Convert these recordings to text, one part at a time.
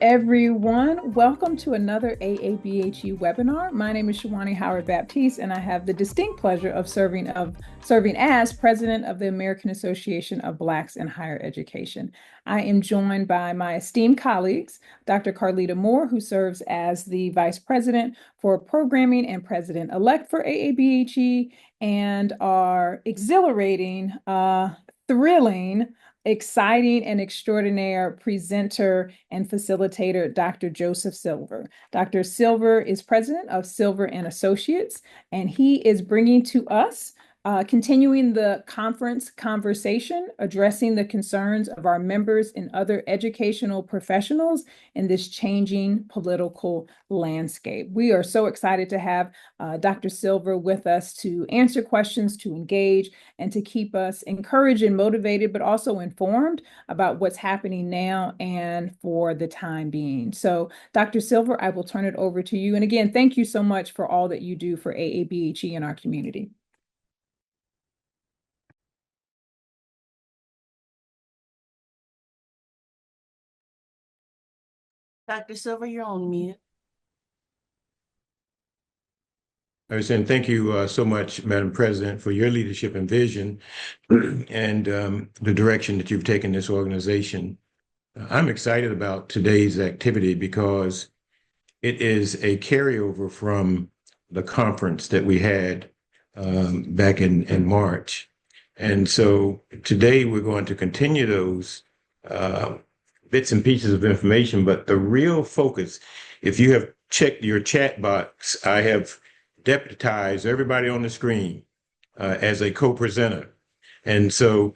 everyone. Welcome to another AABHE webinar. My name is Shawani Howard-Baptiste, and I have the distinct pleasure of serving as president of the American Association of Blacks in Higher Education. I am joined by my esteemed colleagues, Dr. Carlita Moore, who serves as the vice president for programming and president-elect for AABHE, and our exhilarating, thrilling, exciting and extraordinaire presenter and facilitator, Dr. Joseph Silver. Dr. Silver is president of Silver and Associates, and he is bringing to us continuing the conference conversation, addressing the concerns of our members and other educational professionals in this changing political landscape. We are so excited to have Dr. Silver with us to answer questions, to engage, and to keep us encouraged and motivated, but also informed about what's happening now and for the time being. So, Dr. Silver, I will turn it over to you. And again, thank you so much for all that you do for AABHE in our community. Dr. Silver, you're on mute. I was saying thank you so much, Madam President, for your leadership and vision and the direction that you've taken this organization. I'm excited about today's activity because it is a carryover from the conference that we had back in March. And so today we're going to continue those bits and pieces of information, but the real focus, if you have checked your chat box, I have deputized everybody on the screen as a co-presenter. And so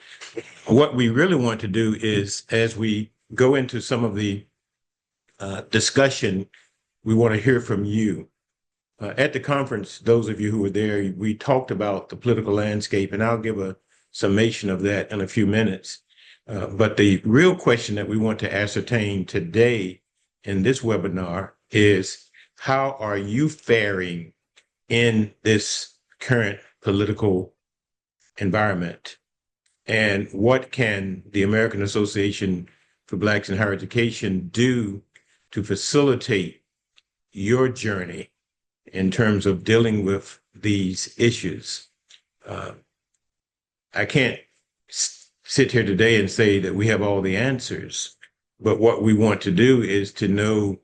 what we really want to do is, as we go into some of the discussion, we want to hear from you. At the conference, those of you who were there, we talked about the political landscape, and I'll give a summation of that in a few minutes. But the real question that we want to ascertain today in this webinar is, how are you faring in this current political environment? And what can the American Association for Blacks in Higher Education do to facilitate your journey in terms of dealing with these issues? I can't sit here today and say that we have all the answers, but what we want to do is to know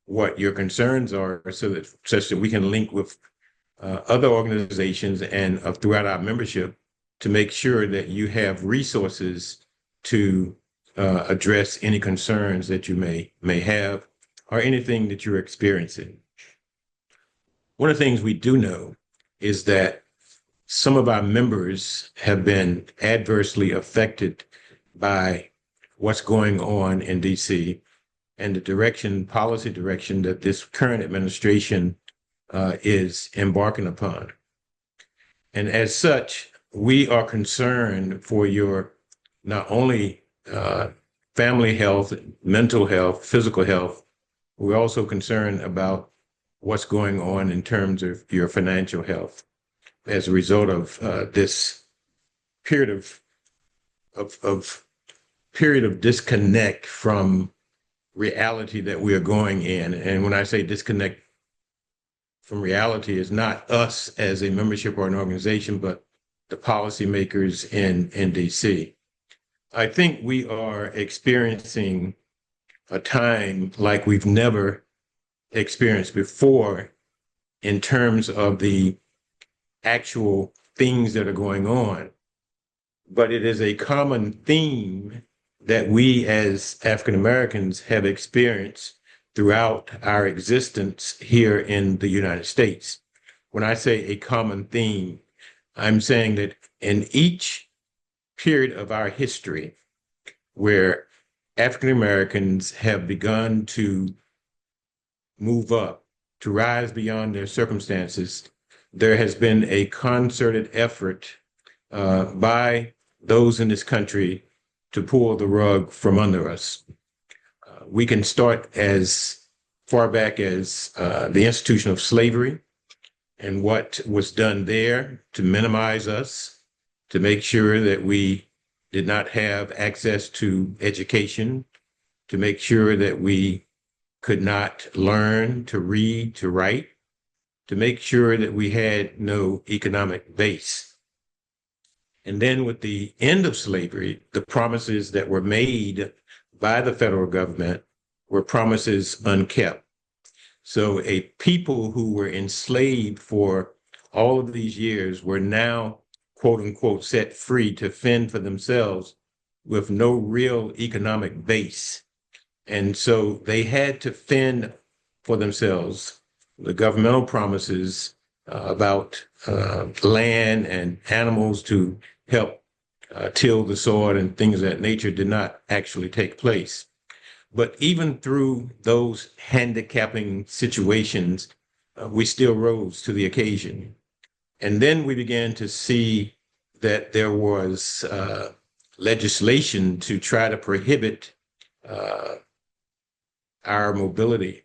what your concerns are, such that we can link with other organizations and throughout our membership to make sure that you have resources to address any concerns that you may have or anything that you're experiencing. One of the things we do know is that some of our members have been adversely affected by what's going on in DC and the policy direction that this current administration is embarking upon. And as such, we are concerned for your not only family health, mental health, physical health, we're also concerned about what's going on in terms of your financial health as a result of this period of disconnect from reality that we are going in. And when I say disconnect from reality, is not us as a membership or an organization, but the policymakers in DC. I think we are experiencing a time like we've never experienced before in terms of the actual things that are going on. But it is a common theme that we as African Americans have experienced throughout our existence here in the United States. When I say a common theme, I'm saying that in each period of our history where African Americans have begun to move up, to rise beyond their circumstances, there has been a concerted effort by those in this country to pull the rug from under us. We can start as far back as the institution of slavery and what was done there to minimize us, to make sure that we did not have access to education, to make sure that we could not learn to read, to write, to make sure that we had no economic base. And then with the end of slavery, the promises that were made by the federal government were promises unkept. So a people who were enslaved for all of these years were now, quote unquote, set free to fend for themselves with no real economic base. And so they had to fend for themselves. The governmental promises about land and animals to help till the soil and things of that nature did not actually take place. But even through those handicapping situations, we still rose to the occasion. And then we began to see that there was legislation to try to prohibit our mobility,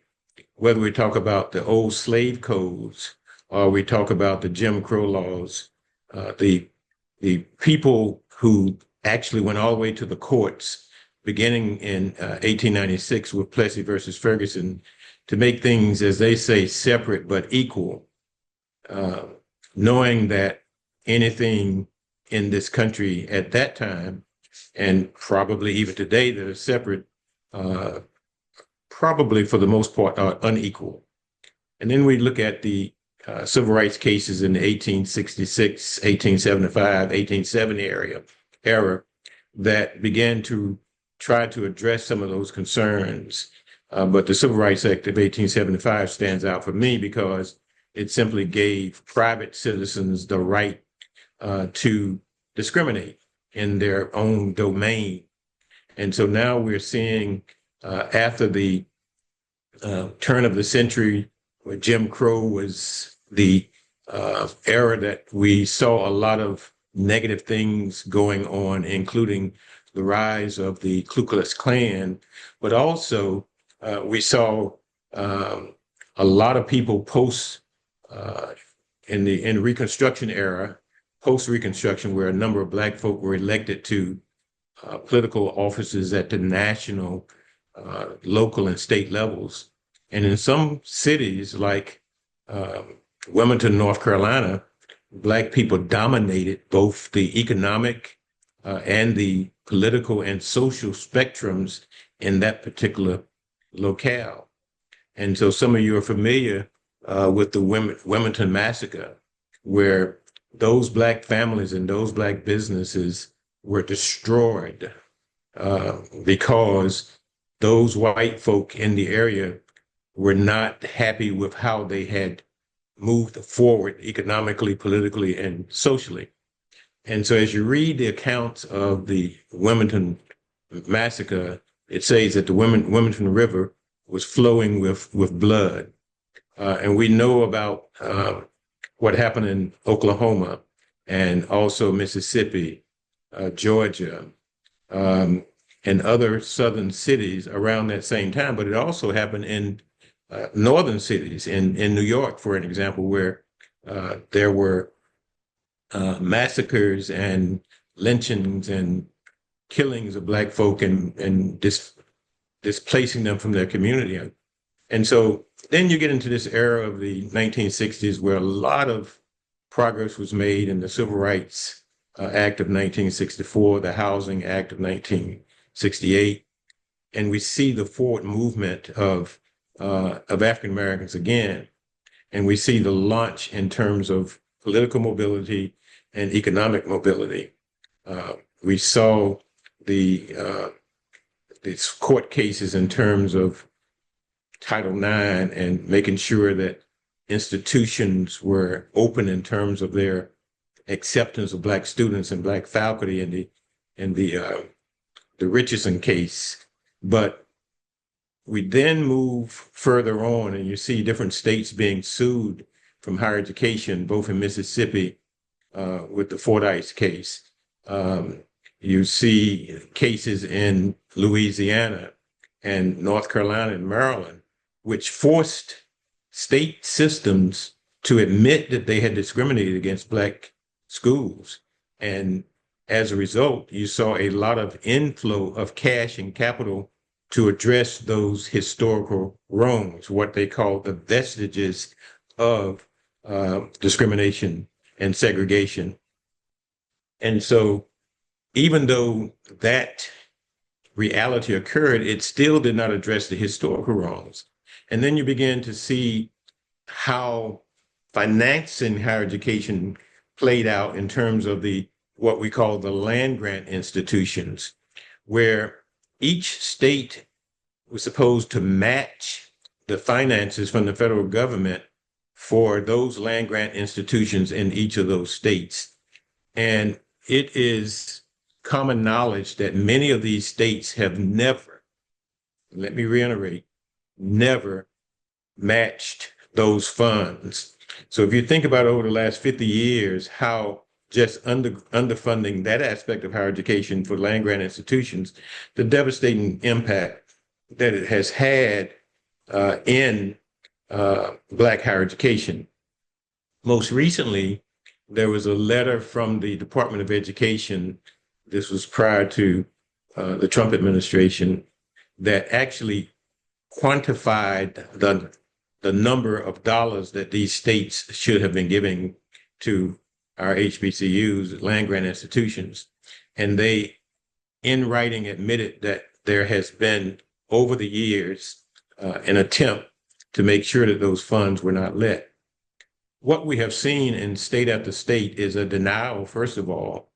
whether we talk about the old slave codes or we talk about the Jim Crow laws. The people who actually went all the way to the courts beginning in 1896 with Plessy versus Ferguson to make things, as they say, separate but equal, knowing that anything in this country at that time, and probably even today that are separate, probably for the most part are unequal. And then we look at the civil rights cases in the 1866, 1875, 1870 era that began to try to address some of those concerns. But the Civil Rights Act of 1875 stands out for me because it simply gave private citizens the right to discriminate in their own domain. And so now we're seeing after the turn of the century, where Jim Crow was the era that we saw a lot of negative things going on, including the rise of the Ku Klux Klan, but also we saw a lot of people in Reconstruction era, post-Reconstruction, where a number of Black folk were elected to political offices at the national, local, and state levels. And in some cities like Wilmington, North Carolina, Black people dominated both the economic and the political and social spectrums in that particular locale. And so some of you are familiar with the Wilmington Massacre, where those Black families and those Black businesses were destroyed because those white folk in the area were not happy with how they had moved forward economically, politically, and socially. And so as you read the accounts of the Wilmington Massacre, it says that the Wilmington River was flowing with blood. And we know about what happened in Oklahoma and also Mississippi, Georgia, and other southern cities around that same time. But it also happened in northern cities, in New York, for an example, where there were massacres and lynchings and killings of Black folk and displacing them from their community. And so then you get into this era of the 1960s where a lot of progress was made in the Civil Rights Act of 1964, the Housing Act of 1968, and we see the forward movement of African Americans again, and we see the launch in terms of political mobility and economic mobility. We saw these court cases in terms of Title IX and making sure that institutions were open in terms of their acceptance of Black students and Black faculty in the Richardson case. But we then move further on, and you see different states being sued from higher education, both in Mississippi with the Fordyce case. You see cases in Louisiana and North Carolina and Maryland, which forced state systems to admit that they had discriminated against Black schools. And as a result, you saw a lot of inflow of cash and capital to address those historical wrongs, what they call the vestiges of discrimination and segregation. And so even though that reality occurred, it still did not address the historical wrongs. And then you begin to see how financing higher education played out in terms of what we call the land grant institutions, where each state was supposed to match the finances from the federal government for those land grant institutions in each of those states. And it is common knowledge that many of these states have never, let me reiterate, never matched those funds. So if you think about over the last 50 years, how just underfunding that aspect of higher education for land grant institutions, the devastating impact that it has had in Black higher education. Most recently, there was a letter from the Department of Education, this was prior to the Trump administration, that actually quantified the number of dollars that these states should have been giving to our HBCUs, land grant institutions. And they, in writing, admitted that there has been, over the years, an attempt to make sure that those funds were not let. What we have seen in state after state is a denial, first of all,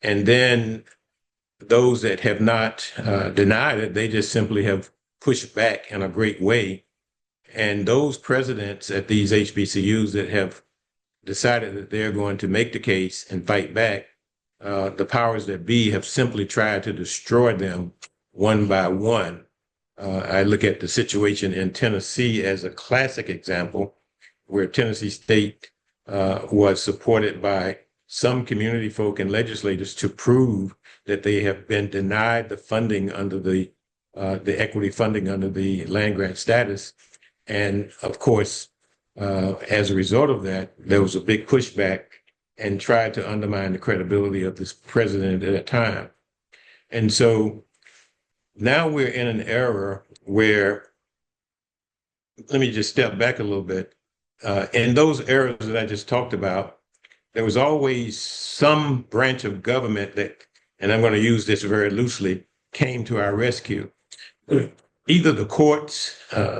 and then those that have not denied it, they just simply have pushed back in a great way. And those presidents at these HBCUs that have decided that they're going to make the case and fight back, the powers that be have simply tried to destroy them one by one. I look at the situation in Tennessee as a classic example, where Tennessee State was supported by some community folk and legislators to prove that they have been denied the funding under the equity funding under the land grant status. And of course, as a result of that, there was a big pushback and tried to undermine the credibility of this president at that time. And so now we're in an era where, let me just step back a little bit. In those eras that I just talked about, there was always some branch of government that, and I'm going to use this very loosely, came to our rescue. Either the courts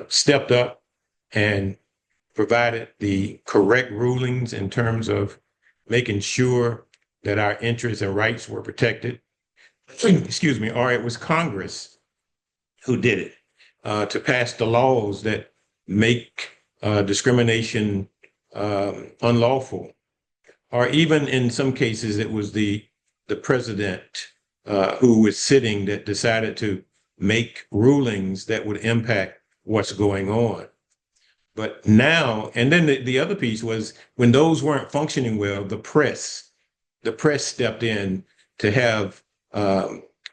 stepped up and provided the correct rulings in terms of making sure that our interests and rights were protected, excuse me, or it was Congress who did it to pass the laws that make discrimination unlawful. Or even in some cases, it was the president who was sitting that decided to make rulings that would impact what's going on. But now, and then the other piece was when those weren't functioning well, the press stepped in to have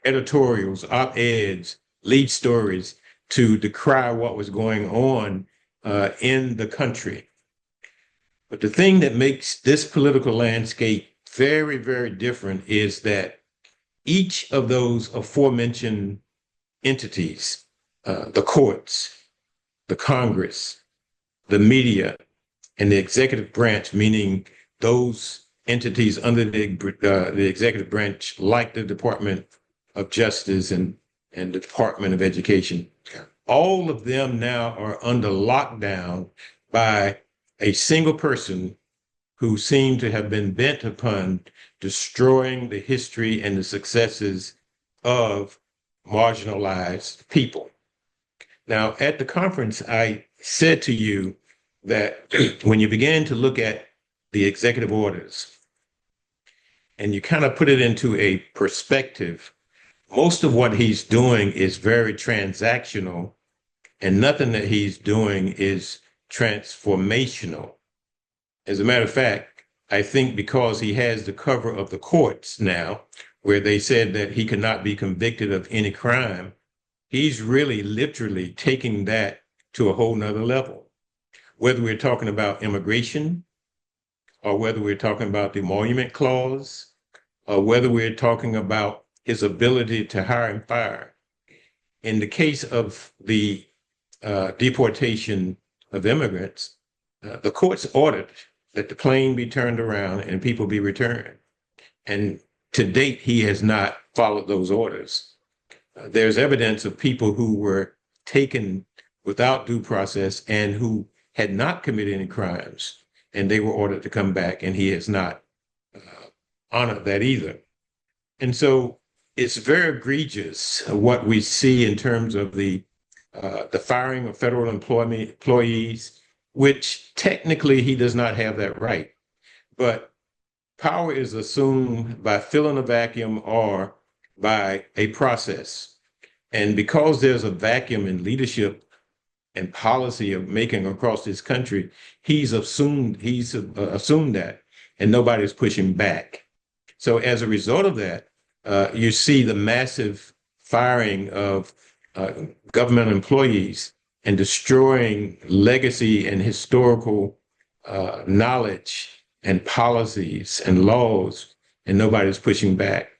editorials, op-eds, lead stories to decry what was going on in the country. But the thing that makes this political landscape very, very different is that each of those aforementioned entities, the courts, the Congress, the media, and the executive branch, meaning those entities under the executive branch, like the Department of Justice and the Department of Education, all of them now are under lockdown by a single person who seemed to have been bent upon destroying the history and the successes of marginalized people. Now, at the conference, I said to you that when you began to look at the executive orders and you kind of put it into a perspective, most of what he's doing is very transactional, and nothing that he's doing is transformational. As a matter of fact, I think because he has the cover of the courts now, where they said that he could not be convicted of any crime, he's really literally taking that to a whole nother level. Whether we're talking about immigration, or whether we're talking about the emolument clause, or whether we're talking about his ability to hire and fire, in the case of the deportation of immigrants, the courts ordered that the plane be turned around and people be returned. And to date, he has not followed those orders. There's evidence of people who were taken without due process and who had not committed any crimes, and they were ordered to come back, and he has not honored that either. And so it's very egregious what we see in terms of the firing of federal employees, which technically he does not have that right. But power is assumed by filling a vacuum or by a process. And because there's a vacuum in leadership and policy of making across this country, he's assumed that, and nobody's pushing back. So as a result of that, you see the massive firing of government employees and destroying legacy and historical knowledge and policies and laws, and nobody's pushing back.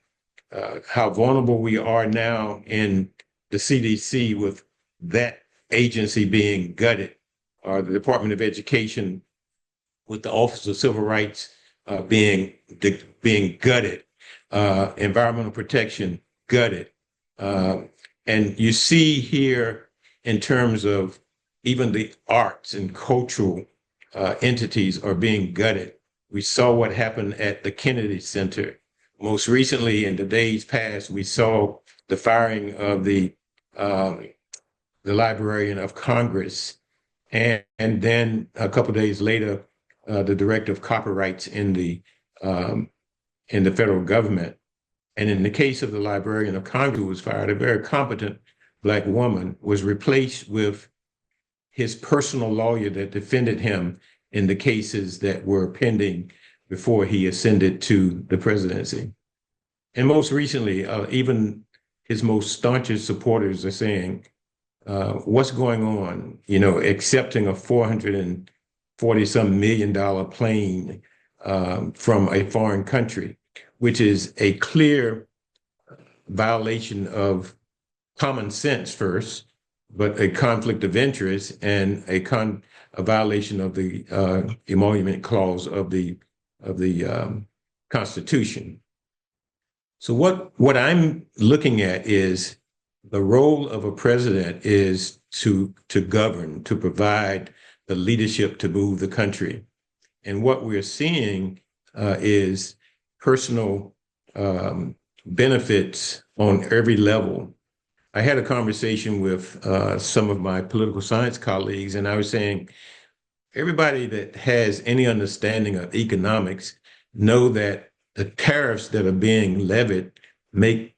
How vulnerable we are now in the CDC with that agency being gutted, or the Department of Education with the Office of Civil Rights being gutted, environmental protection gutted. And you see here in terms of even the arts and cultural entities are being gutted. We saw what happened at the Kennedy Center. Most recently, in the days past, we saw the firing of the Librarian of Congress, and then a couple of days later, the Director of Copyrights in the federal government. And in the case of the Librarian of Congress who was fired, a very competent Black woman was replaced with his personal lawyer that defended him in the cases that were pending before he ascended to the presidency. And most recently, even his most staunchest supporters are saying, what's going on? You know, accepting a $440-some million plane from a foreign country, which is a clear violation of common sense first, but a conflict of interest and a violation of the emolument clause of the Constitution. So what I'm looking at is the role of a president is to govern, to provide the leadership to move the country. And what we're seeing is personal benefits on every level. I had a conversation with some of my political science colleagues, and I was saying, everybody that has any understanding of economics know that the tariffs that are being levied make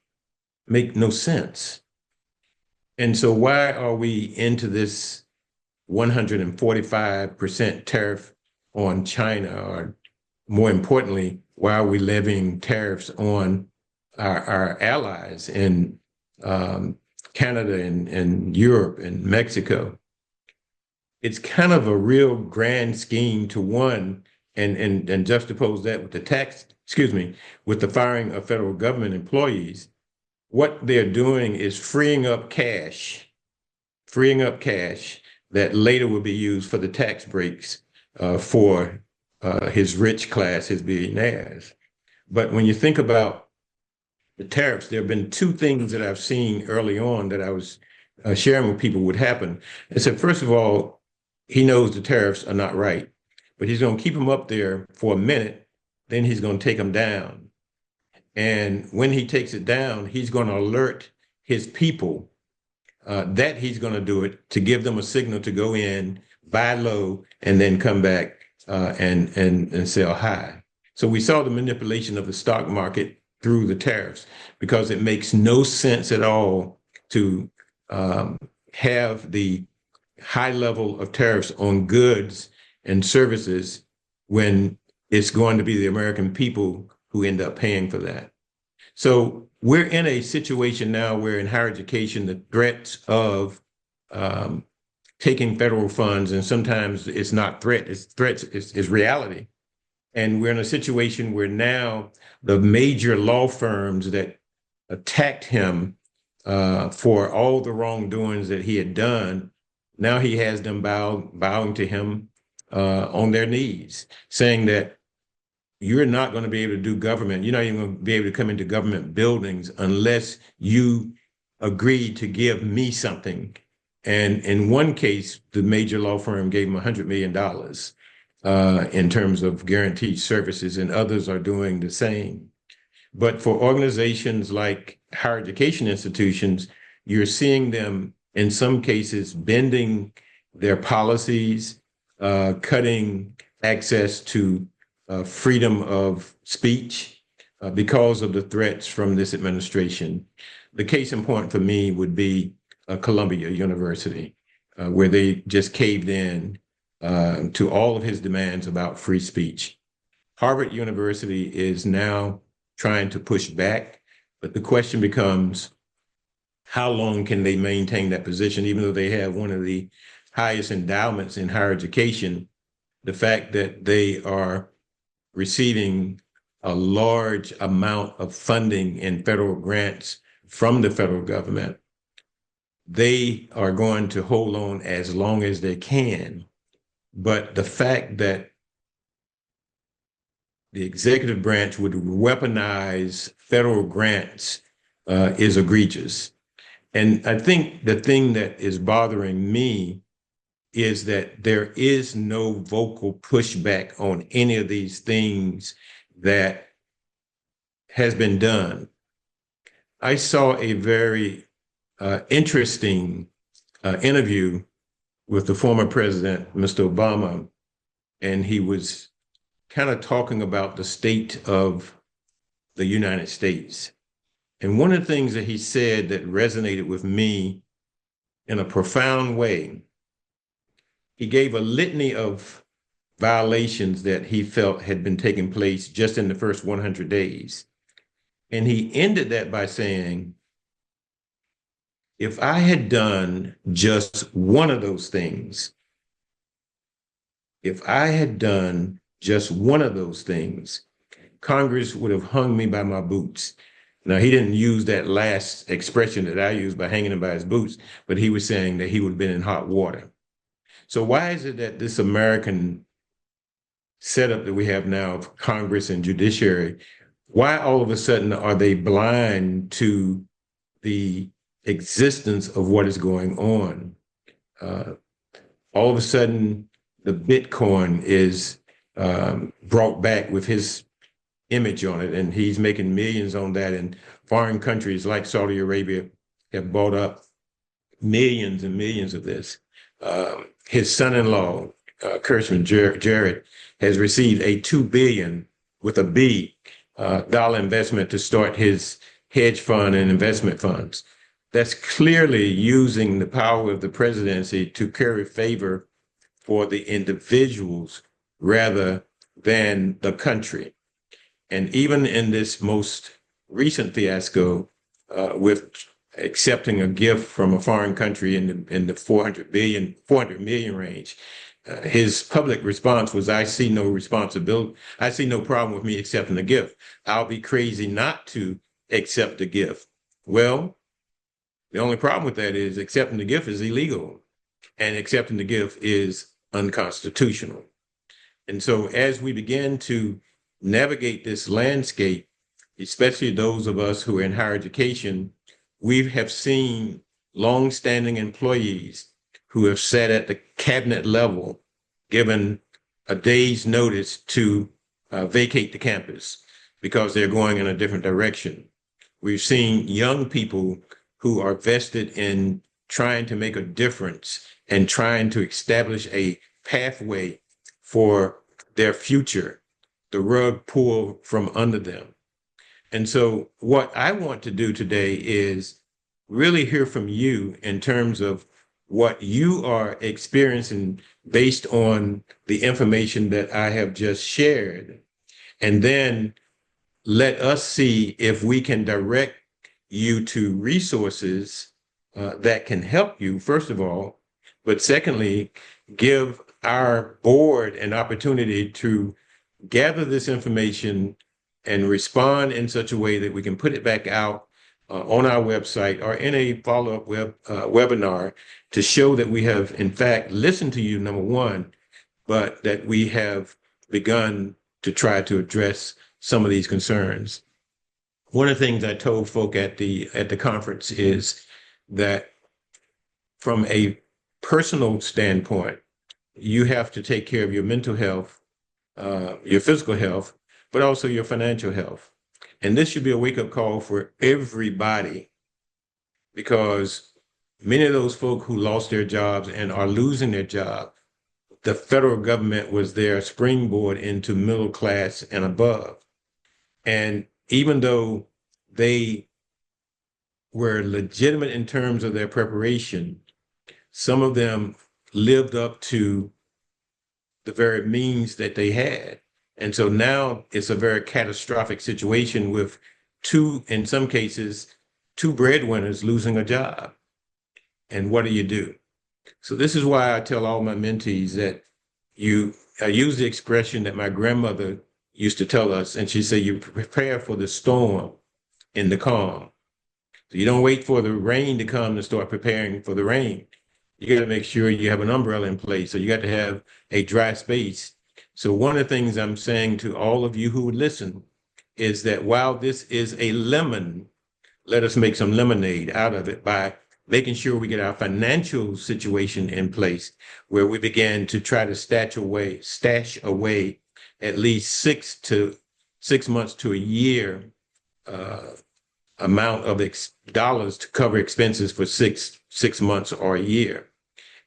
no sense. And so why are we into this 145% tariff on China? Or more importantly, why are we levying tariffs on our allies in Canada and Europe and Mexico? It's kind of a real grand scheme to one, and juxtapose that with with the firing of federal government employees. What they're doing is freeing up cash that later will be used for the tax breaks for his rich class, his billionaires. But when you think about the tariffs, there have been two things that I've seen early on that I was sharing with people would happen. I said, first of all, he knows the tariffs are not right, but he's going to keep them up there for a minute, then he's going to take them down. And when he takes it down, he's going to alert his people that he's going to do it, to give them a signal to go in, buy low, and then come back and sell high. So we saw the manipulation of the stock market through the tariffs, because it makes no sense at all to have the high level of tariffs on goods and services when it's going to be the American people who end up paying for that. So we're in a situation now where in higher education, the threats of taking federal funds, and sometimes it's not threats, it's reality. And we're in a situation where now the major law firms that attacked him for all the wrongdoings that he had done. Now he has them bowing to him on their knees, saying that you're not going to be able to do government. You're not even going to be able to come into government buildings unless you agree to give me something. And in one case, the major law firm gave him $100 million in terms of guaranteed services, and others are doing the same. But for organizations like higher education institutions, you're seeing them in some cases bending their policies, cutting access to freedom of speech because of the threats from this administration. The case in point for me would be Columbia University, where they just caved in to all of his demands about free speech. Harvard University is now trying to push back, but the question becomes, how long can they maintain that position, even though they have one of the highest endowments in higher education? The fact that they are receiving a large amount of funding in federal grants from the federal government, they are going to hold on as long as they can. But the fact that the executive branch would weaponize federal grants is egregious. And I think the thing that is bothering me is that there is no vocal pushback on any of these things that has been done. I saw a very interesting interview with the former president, Mr. Obama, and he was kind of talking about the state of the United States. And one of the things that he said that resonated with me in a profound way, he gave a litany of violations that he felt had been taking place just in the first 100 days. And he ended that by saying, if I had done just one of those things, if I had done just one of those things, Congress would have hung me by my boots. Now, he didn't use that last expression that I used by hanging him by his boots, but he was saying that he would have been in hot water. So why is it that this American setup that we have now of Congress and judiciary, why all of a sudden are they blind to the existence of what is going on? All of a sudden, the Bitcoin is brought back with his image on it, and he's making millions on that. And foreign countries like Saudi Arabia have bought up millions and millions of this. His son-in-law, Kirshman Jared, has received a $2 billion with a B dollar investment to start his hedge fund and investment funds. That's clearly using the power of the presidency to curry favor for the individuals rather than the country. And even in this most recent fiasco with accepting a gift from a foreign country in the 400 million range, his public response was, I see no responsibility. I see no problem with me accepting the gift. I'll be crazy not to accept the gift. Well, the only problem with that is accepting the gift is illegal, and accepting the gift is unconstitutional. And so as we begin to navigate this landscape, especially those of us who are in higher education, we have seen longstanding employees who have sat at the cabinet level given a day's notice to vacate the campus because they're going in a different direction. We've seen young people who are vested in trying to make a difference and trying to establish a pathway for their future, the rug pulled from under them. And so what I want to do today is really hear from you in terms of what you are experiencing based on the information that I have just shared. And then let us see if we can direct you to resources that can help you, first of all, but secondly, give our board an opportunity to gather this information and respond in such a way that we can put it back out on our website or in a follow-up webinar to show that we have, in fact, listened to you, number one, but that we have begun to try to address some of these concerns. One of the things I told folk at the conference is that from a personal standpoint, you have to take care of your mental health, your physical health, but also your financial health. And this should be a wake-up call for everybody, because many of those folk who lost their jobs and are losing their job, the federal government was their springboard into middle class and above. And even though they were legitimate in terms of their preparation, some of them lived up to the very means that they had. And so now it's a very catastrophic situation with in some cases, two breadwinners losing a job. And what do you do? So this is why I tell all my mentees that I use the expression that my grandmother used to tell us, and she said, you prepare for the storm in the calm. So you don't wait for the rain to come to start preparing for the rain. You got to make sure you have an umbrella in place. So you got to have a dry space. So one of the things I'm saying to all of you who would listen is that while this is a lemon, let us make some lemonade out of it by making sure we get our financial situation in place, where we begin to try to stash away at least 6 months to a year amount of dollars to cover expenses for six months or a year.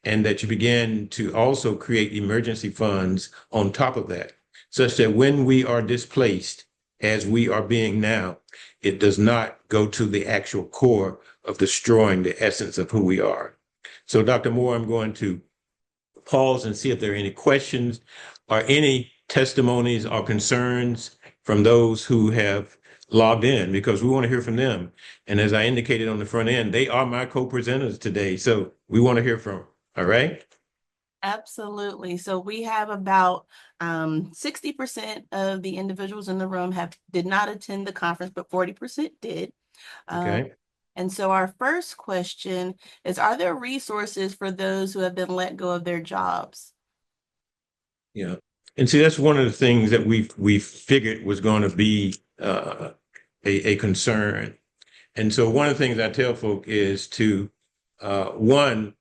And that you begin to also create emergency funds on top of that, such that when we are displaced, as we are being now, it does not go to the actual core of destroying the essence of who we are. So Dr. Moore, I'm going to pause and see if there are any questions or any testimonies or concerns from those who have logged in, because we want to hear from them. And as I indicated on the front end, they are my co-presenters today. So we want to hear from them. All right. Absolutely. So we have about 60% of the individuals in the room did not attend the conference, but 40% did. Okay. And so our first question is, are there resources for those who have been let go of their jobs? Yeah. And see, that's one of the things that we figured was going to be a concern. And so one of the things I tell folk is to, one,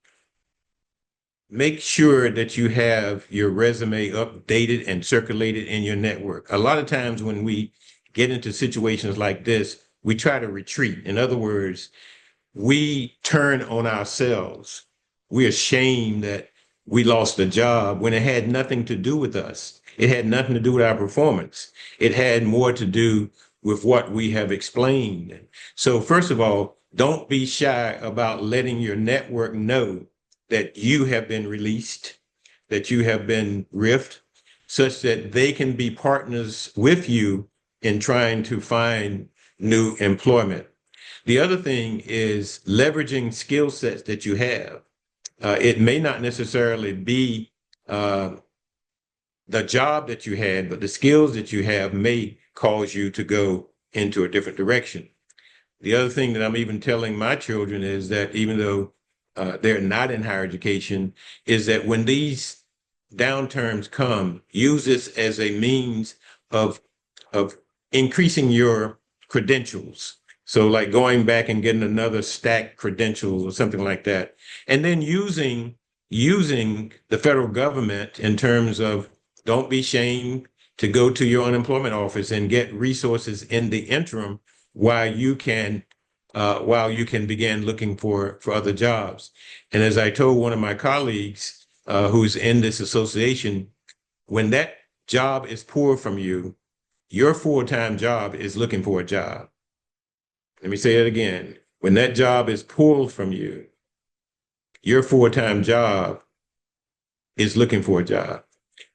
make sure that you have your resume updated and circulated in your network. A lot of times when we get into situations like this, we try to retreat. In other words, we turn on ourselves. We're ashamed that we lost a job when it had nothing to do with us. It had nothing to do with our performance. It had more to do with what we have explained. So first of all, don't be shy about letting your network know that you have been released, that you have been riffed, such that they can be partners with you in trying to find new employment. The other thing is leveraging skill sets that you have. It may not necessarily be the job that you had, but the skills that you have may cause you to go into a different direction. The other thing that I'm even telling my children is that even though they're not in higher education, is that when these downturns come, use this as a means of increasing your credentials. So like going back and getting another stack credentials or something like that. And then using the federal government in terms of, don't be ashamed to go to your unemployment office and get resources in the interim while you can begin looking for other jobs. And as I told one of my colleagues who's in this association, when that job is pulled from you, your full-time job is looking for a job. Let me say it again. When that job is pulled from you, your full-time job is looking for a job.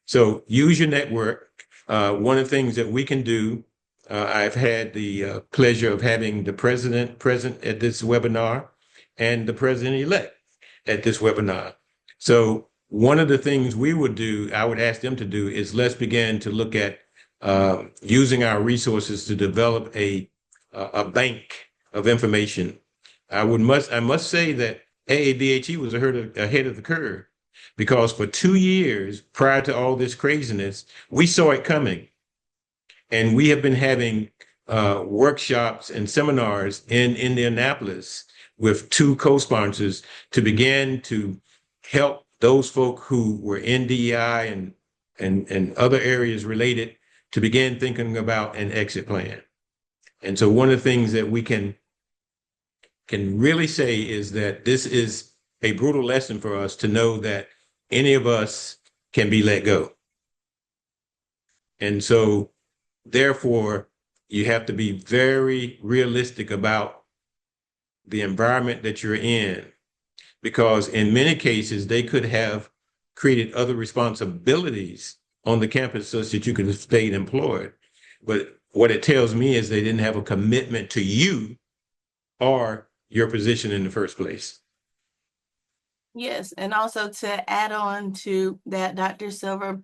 So use your network. One of the things that we can do, I've had the pleasure of having the president present at this webinar and the president-elect at this webinar. So one of the things we would do, I would ask them to do, is let's begin to look at using our resources to develop a bank of information. I must say that AABHE was ahead of the curve, because for 2 years prior to all this craziness, we saw it coming. And we have been having workshops and seminars in Indianapolis with two co-sponsors to begin to help those folk who were in DEI and other areas related to begin thinking about an exit plan. And so one of the things that we can really say is that this is a brutal lesson for us to know that any of us can be let go. And so therefore, you have to be very realistic about the environment that you're in, because in many cases, they could have created other responsibilities on the campus so that you could have stayed employed. But what it tells me is they didn't have a commitment to you or your position in the first place. Yes, and also to add on to that, Dr. Silver,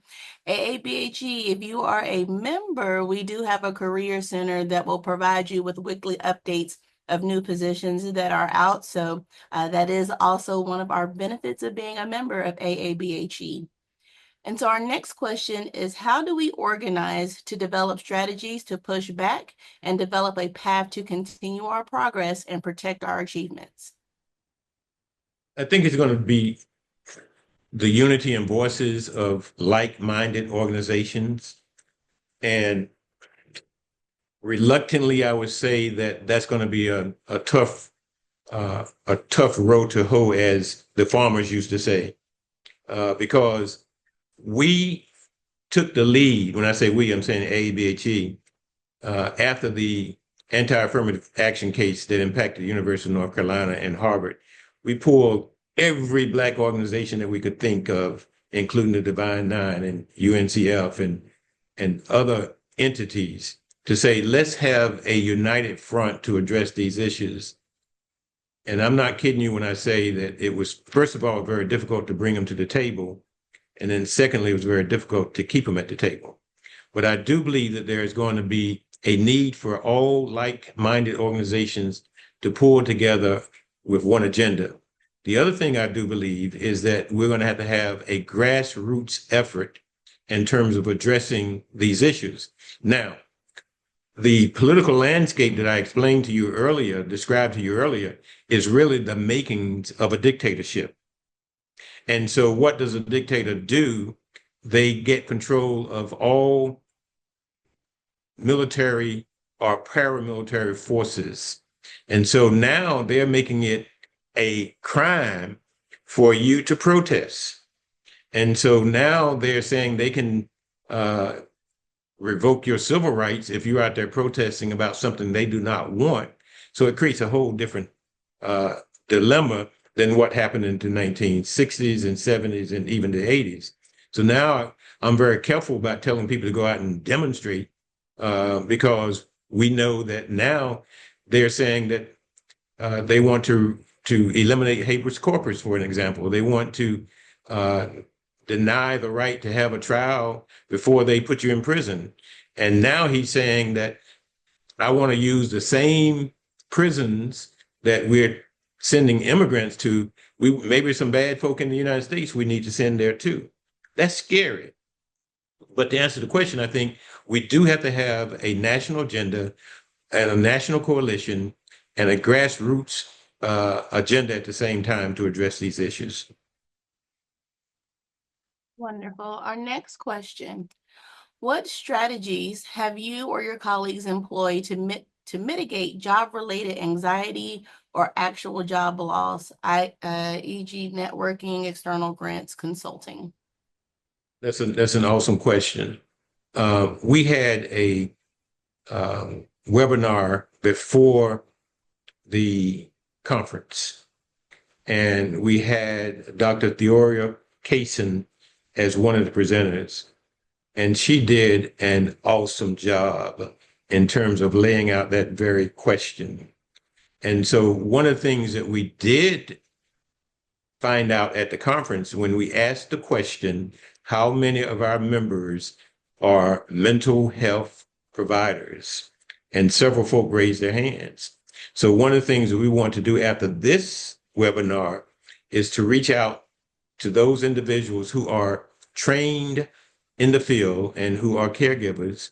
AABHE, if you are a member, we do have a career center that will provide you with weekly updates of new positions that are out. So that is also one of our benefits of being a member of AABHE. And so our next question is, how do we organize to develop strategies to push back and develop a path to continue our progress and protect our achievements? I think it's going to be the unity and voices of like-minded organizations. And reluctantly, I would say that that's going to be a tough road to hoe, as the farmers used to say, because we took the lead. When I say we, I'm saying AABHE, after the anti-affirmative action case that impacted the University of North Carolina and Harvard. We pulled every Black organization that we could think of, including the Divine Nine and UNCF and other entities, to say, let's have a united front to address these issues. And I'm not kidding you when I say that it was, first of all, very difficult to bring them to the table. And then secondly, it was very difficult to keep them at the table. But I do believe that there is going to be a need for all like-minded organizations to pull together with one agenda. The other thing I do believe is that we're going to have a grassroots effort in terms of addressing these issues. Now, the political landscape that I explained to you earlier, described to you earlier, is really the makings of a dictatorship. And so what does a dictator do? They get control of all military or paramilitary forces. And so now they're making it a crime for you to protest. And so now they're saying they can revoke your civil rights if you're out there protesting about something they do not want. So it creates a whole different dilemma than what happened in the 1960s and 70s and even the 80s. So now I'm very careful about telling people to go out and demonstrate, because we know that now they're saying that they want to eliminate habeas corpus, for an example. They want to deny the right to have a trial before they put you in prison. And now he's saying that I want to use the same prisons that we're sending immigrants to. Maybe some bad folk in the United States we need to send there too. That's scary. But to answer the question, I think we do have to have a national agenda and a national coalition and a grassroots agenda at the same time to address these issues. Wonderful. Our next question. What strategies have you or your colleagues employed to mitigate job-related anxiety or actual job loss, e.g. networking, external grants, consulting? That's an awesome question. We had a webinar before the conference, and we had Dr. Theoria Kaysen as one of the presenters, and she did an awesome job in terms of laying out that very question. And so one of the things that we did find out at the conference, when we asked the question, how many of our members are mental health providers? And several folk raised their hands. So one of the things that we want to do after this webinar is to reach out to those individuals who are trained in the field and who are caregivers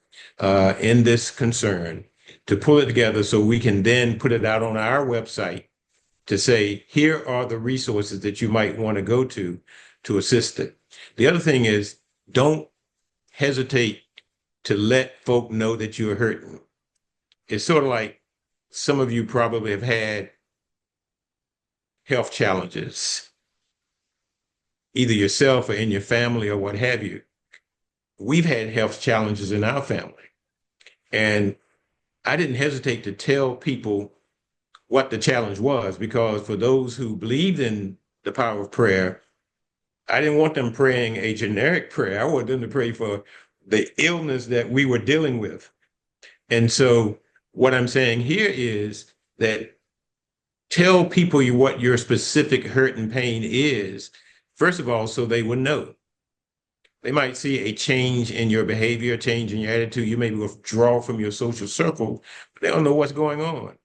in this concern, to pull it together so we can then put it out on our website to say, here are the resources that you might want to go to assist it. The other thing is, don't hesitate to let folk know that you're hurting. It's sort of like some of you probably have had health challenges, either yourself or in your family or what have you. We've had health challenges in our family. And I didn't hesitate to tell people what the challenge was, because for those who believed in the power of prayer, I didn't want them praying a generic prayer. I wanted them to pray for the illness that we were dealing with. And so what I'm saying here is that tell people what your specific hurt and pain is, first of all, so they would know. They might see a change in your behavior, a change in your attitude. You may withdraw from your social circle, but they don't know what's going on.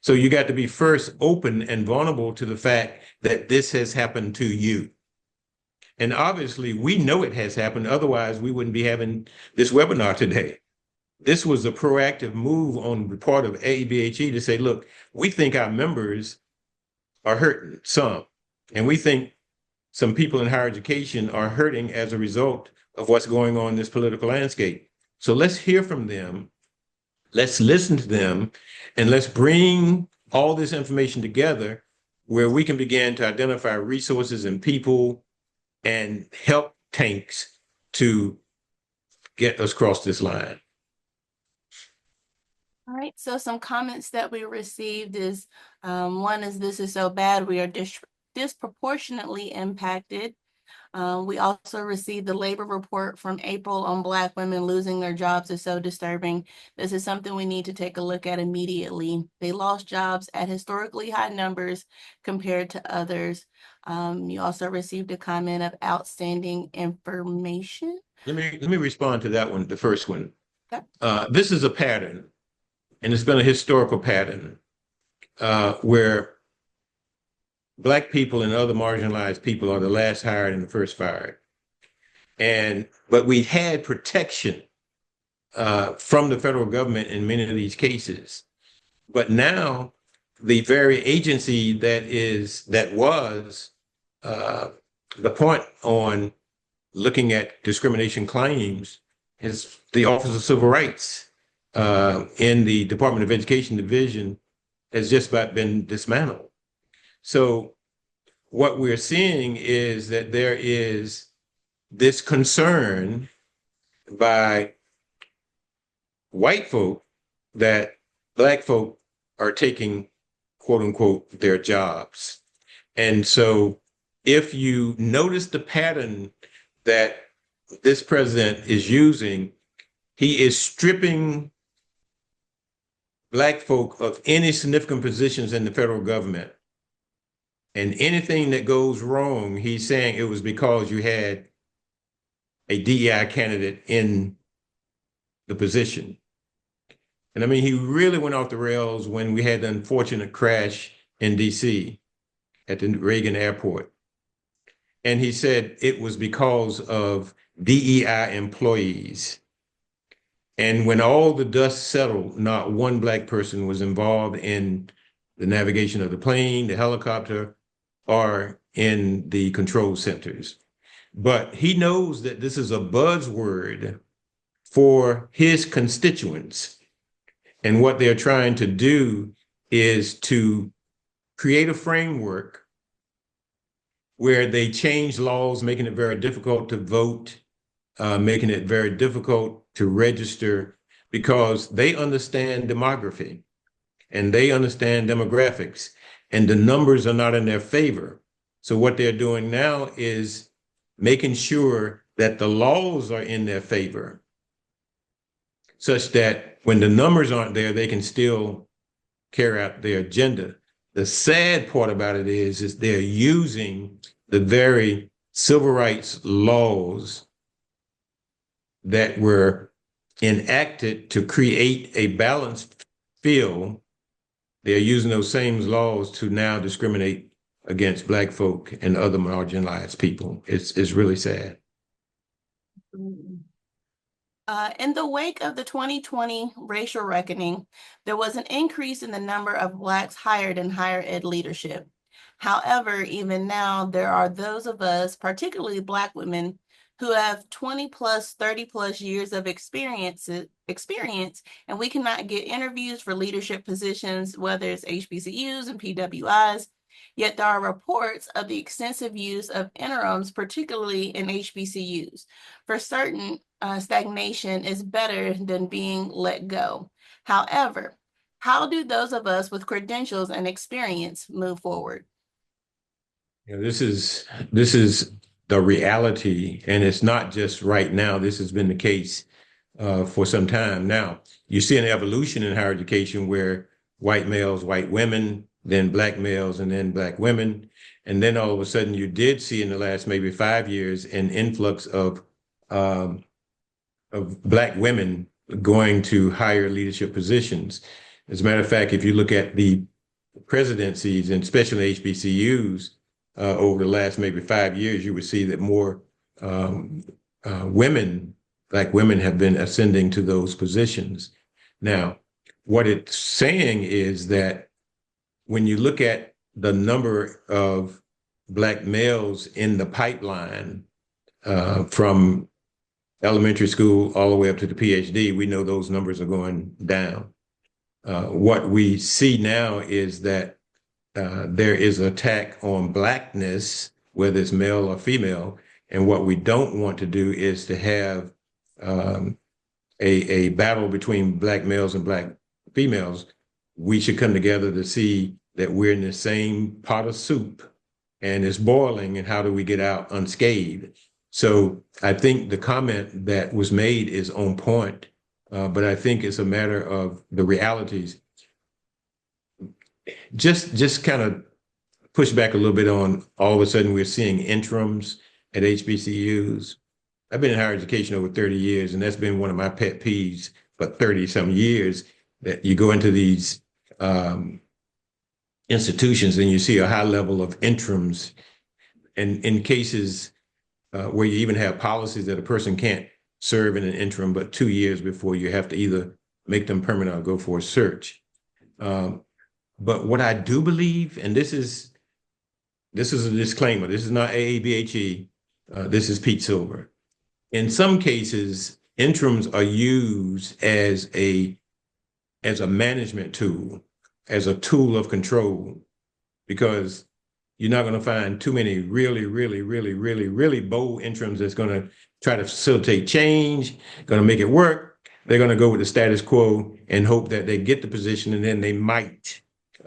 So you got to be first open and vulnerable to the fact that this has happened to you. And obviously, we know it has happened. Otherwise, we wouldn't be having this webinar today. This was a proactive move on the part of AABHE to say, look, we think our members are hurting some, and we think some people in higher education are hurting as a result of what's going on in this political landscape. So let's hear from them. Let's listen to them, and let's bring all this information together where we can begin to identify resources and people and help tanks to get us across this line. All right, so some comments that we received is, one is, this is so bad, we are disproportionately impacted. We also received the labor report from April on Black women losing their jobs is so disturbing. This is something we need to take a look at immediately. They lost jobs at historically high numbers compared to others. You also received a comment of outstanding information. Let me respond to that one, the first one. Okay. This is a pattern, and it's been a historical pattern where Black people and other marginalized people are the last hired and the first fired. But we had protection from the federal government in many of these cases. But now the very agency that was the point on looking at discrimination claims is the Office of Civil Rights in the Department of Education Division has just about been dismantled. So what we're seeing is that there is this concern by white folk that Black folk are taking, quote unquote, their jobs. And so if you notice the pattern that this president is using, he is stripping Black folk of any significant positions in the federal government. And anything that goes wrong, he's saying it was because you had a DEI candidate in the position. And I mean, he really went off the rails when we had the unfortunate crash in DC at the Reagan airport. And he said it was because of DEI employees. And when all the dust settled, not one Black person was involved in the navigation of the plane, the helicopter, or in the control centers. But he knows that this is a buzzword for his constituents. And what they're trying to do is to create a framework where they change laws, making it very difficult to vote, making it very difficult to register, because they understand demography and they understand demographics, and the numbers are not in their favor. So what they're doing now is making sure that the laws are in their favor, such that when the numbers aren't there, they can still carry out their agenda. The sad part about it is they're using the very civil rights laws that were enacted to create a balanced field they're using those same laws to now discriminate against Black folk and other marginalized people. It's really sad. In the wake of the 2020 racial reckoning, there was an increase in the number of Blacks hired in higher ed leadership. However, even now, there are those of us, particularly Black women, who have 20 plus, 30 plus years of experience, and we cannot get interviews for leadership positions, whether it's HBCUs and PWIs. Yet there are reports of the extensive use of interims, particularly in HBCUs. For certain, stagnation is better than being let go. However, how do those of us with credentials and experience move forward? This is the reality, and it's not just right now. This has been the case for some time now. You see an evolution in higher education where white males, white women, then Black males, and then Black women. And then all of a sudden you did see in the last maybe 5 years an influx of Black women going to higher leadership positions. As a matter of fact, if you look at the presidencies, and especially HBCUs, over the last maybe 5 years, you would see that more women, Black women, have been ascending to those positions. Now, what it's saying is that when you look at the number of Black males in the pipeline from elementary school all the way up to the PhD, we know those numbers are going down. What we see now is that there is an attack on Blackness, whether it's male or female. And what we don't want to do is to have a battle between Black males and Black females. We should come together to see that we're in the same pot of soup and it's boiling, and how do we get out unscathed? So I think the comment that was made is on point, but I think it's a matter of the realities. Just kind of push back a little bit on all of a sudden we're seeing interims at HBCUs. I've been in higher education over 30 years, and that's been one of my pet peeves for 30 some years, that you go into these institutions and you see a high level of interims, and in cases where you even have policies that a person can't serve in an interim but 2 years before you have to either make them permanent or go for a search. But what I do believe, and this is a disclaimer, this is not AABHE, this is Pete Silver. In some cases, interims are used as a management tool, as a tool of control, because you're not going to find too many really bold interims that's going to try to facilitate change, going to make it work. They're going to go with the status quo and hope that they get the position, and then they might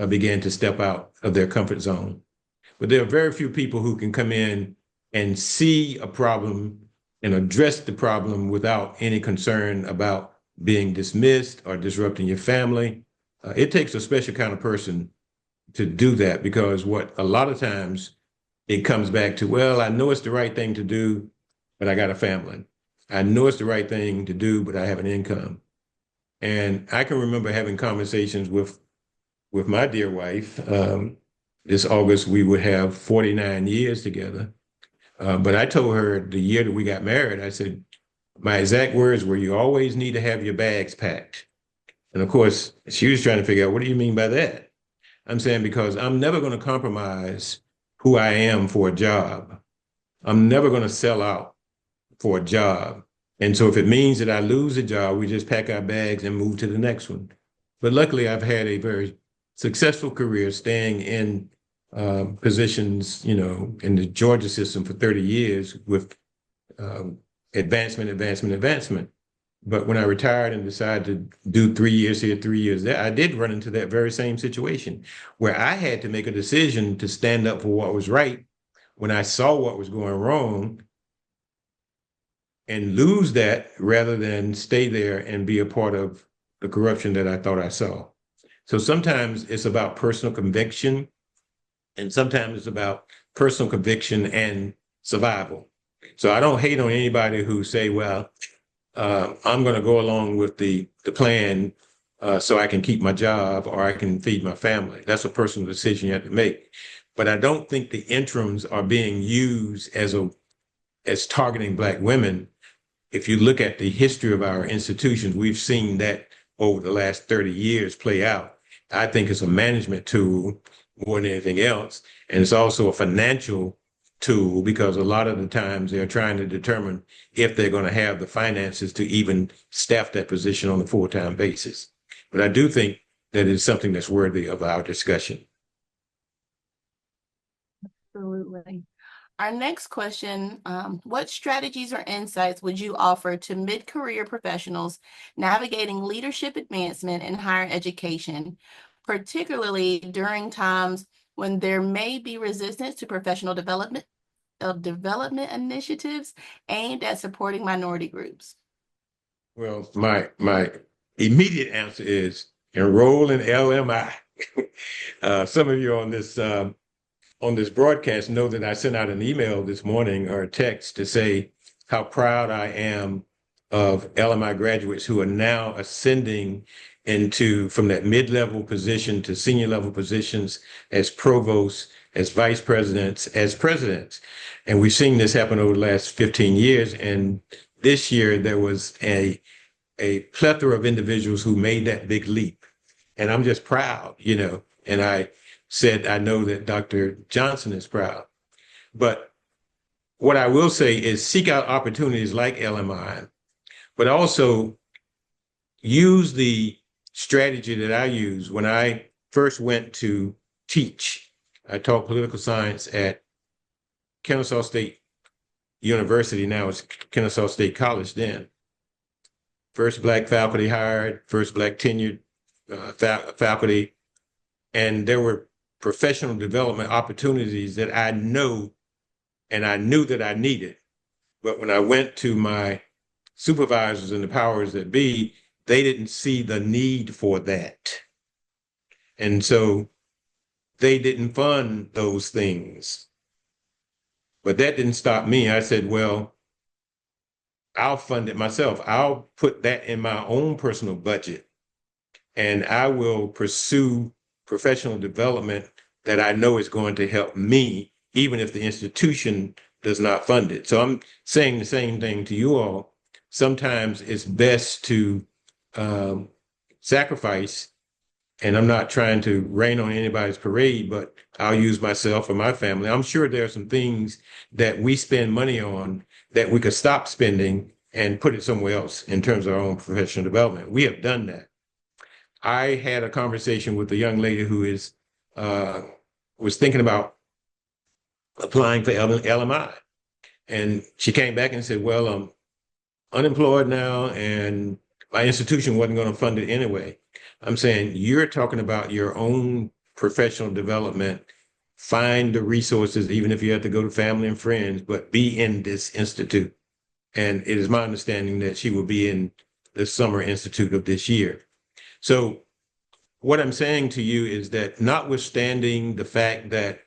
begin to step out of their comfort zone. But there are very few people who can come in and see a problem and address the problem without any concern about being dismissed or disrupting your family. It takes a special kind of person to do that, because what a lot of times it comes back to, well, I know it's the right thing to do, but I got a family. I know it's the right thing to do, but I have an income. And I can remember having conversations with my dear wife. This August, we would have 49 years together. But I told her the year that we got married, I said, my exact words were, you always need to have your bags packed. And of course, she was trying to figure out, what do you mean by that? I'm saying, because I'm never going to compromise who I am for a job. I'm never going to sell out for a job. And so if it means that I lose a job, we just pack our bags and move to the next one. But luckily, I've had a very successful career staying in positions, in the Georgia system for 30 years with advancement. But when I retired and decided to do 3 years here, 3 years there, I did run into that very same situation where I had to make a decision to stand up for what was right when I saw what was going wrong, and lose that rather than stay there and be a part of the corruption that I thought I saw. So sometimes it's about personal conviction, and sometimes it's about personal conviction and survival. So I don't hate on anybody who say, well, I'm going to go along with the plan so I can keep my job or I can feed my family. That's a personal decision you have to make. But I don't think the interims are being used as targeting Black women. If you look at the history of our institutions, we've seen that over the last 30 years play out. I think it's a management tool more than anything else. And it's also a financial tool because a lot of the times they're trying to determine if they're going to have the finances to even staff that position on a full-time basis. But I do think that it's something that's worthy of our discussion. Absolutely. Our next question, what strategies or insights would you offer to mid-career professionals navigating leadership advancement in higher education, particularly during times when there may be resistance to professional development initiatives aimed at supporting minority groups? Well, my immediate answer is enroll in LMI. Some of you on this broadcast know that I sent out an email this morning or a text to say how proud I am of LMI graduates who are now ascending from that mid-level position to senior level positions as provosts, as vice presidents, as presidents. And we've seen this happen over the last 15 years. And this year there was a plethora of individuals who made that big leap. And I'm just proud, and I said, I know that Dr. Johnson is proud. But what I will say is seek out opportunities like LMI, but also use the strategy that I used when I first went to teach. I taught political science at Kennesaw State University. Now it's Kennesaw State College then. First Black faculty hired, first Black tenured faculty. And there were professional development opportunities that I know and I knew that I needed. But when I went to my supervisors and the powers that be, they didn't see the need for that. And so they didn't fund those things. But that didn't stop me. I said, well, I'll fund it myself. I'll put that in my own personal budget and I will pursue professional development that I know is going to help me, even if the institution does not fund it. So I'm saying the same thing to you all. Sometimes it's best to sacrifice, and I'm not trying to rain on anybody's parade, but I'll use myself or my family. I'm sure there are some things that we spend money on that we could stop spending and put it somewhere else in terms of our own professional development. We have done that. I had a conversation with a young lady who was thinking about applying for LMI. And she came back and said, well, I'm unemployed now and my institution wasn't going to fund it anyway. I'm saying you're talking about your own professional development. Find the resources, even if you have to go to family and friends, but be in this institute. And it is my understanding that she will be in the summer institute of this year. So what I'm saying to you is that notwithstanding the fact that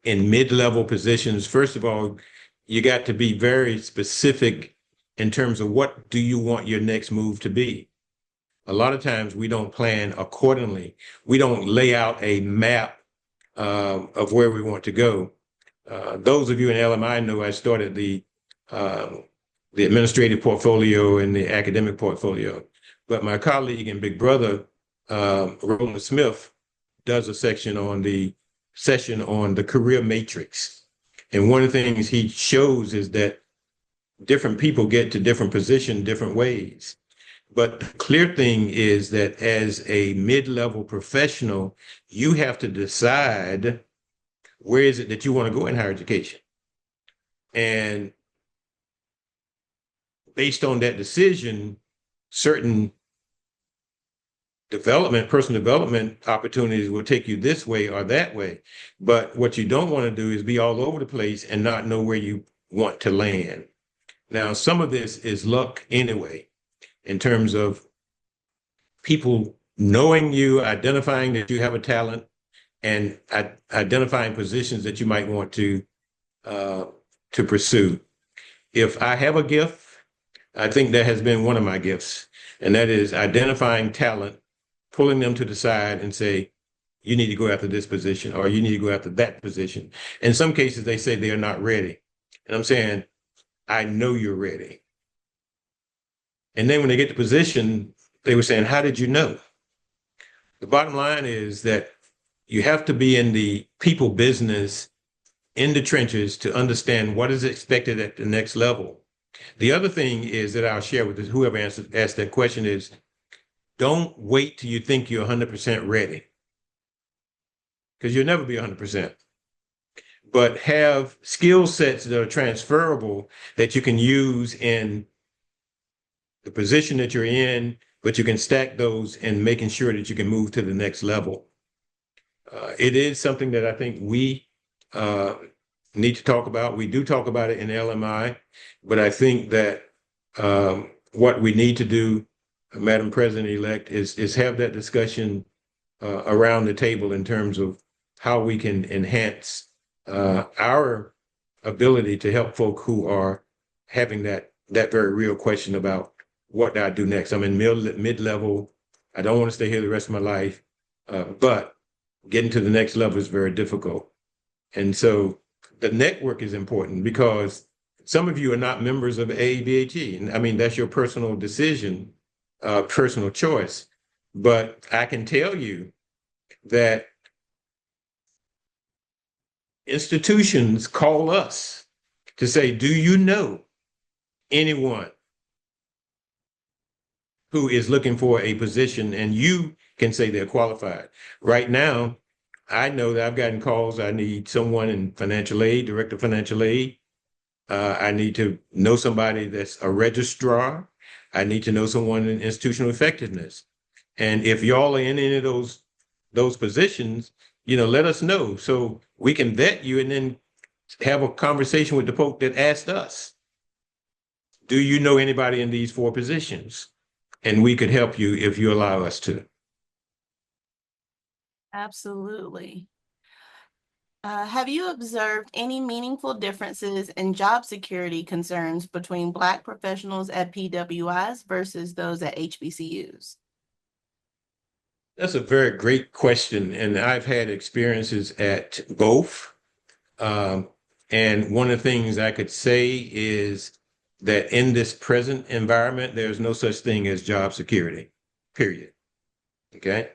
in mid-level positions, first of all, you got to be very specific in terms of what do you want your next move to be. A lot of times we don't plan accordingly. We don't lay out a map of where we want to go. Those of you in LMI know I started the administrative portfolio and the academic portfolio. But my colleague and big brother, Roland Smith, does a section on the career matrix. And one of the things he shows is that different people get to different positions different ways. But the clear thing is that as a mid-level professional, you have to decide where is it that you want to go in higher education. And based on that decision, certain personal development opportunities will take you this way or that way. But what you don't want to do is be all over the place and not know where you want to land. Now, some of this is luck anyway, in terms of people knowing you, identifying that you have a talent, and identifying positions that you might want to pursue. If I have a gift, I think that has been one of my gifts, and that is identifying talent, pulling them to the side and say, you need to go after this position or you need to go after that position. In some cases, they say they are not ready. And I'm saying, I know you're ready. And then when they get the position, they were saying, how did you know? The bottom line is that you have to be in the people business, in the trenches, to understand what is expected at the next level. The other thing is that I'll share with whoever asked that question is, don't wait till you think you're 100% ready, because you'll never be 100%. But have skill sets that are transferable that you can use in the position that you're in, but you can stack those and making sure that you can move to the next level. It is something that I think we need to talk about. We do talk about it in LMI, but I think that what we need to do, Madam President-elect, is have that discussion around the table in terms of how we can enhance our ability to help folk who are having that very real question about what do I do next. I'm in mid-level. I don't want to stay here the rest of my life, but getting to the next level is very difficult. And so the network is important because some of you are not members of AABHE. And I mean, that's your personal decision, personal choice. But I can tell you that institutions call us to say, do you know anyone who is looking for a position? And you can say they're qualified. Right now, I know that I've gotten calls. I need someone in financial aid, director of financial aid. I need to know somebody that's a registrar. I need to know someone in institutional effectiveness. And if y'all are in any of those positions, let us know so we can vet you and then have a conversation with the folk that asked us, do you know anybody in these 4 positions? And we could help you if you allow us to. Absolutely. Have you observed any meaningful differences in job security concerns between Black professionals at PWIs versus those at HBCUs? That's a very great question. And I've had experiences at both. And one of the things I could say is that in this present environment, there's no such thing as job security, period. Okay.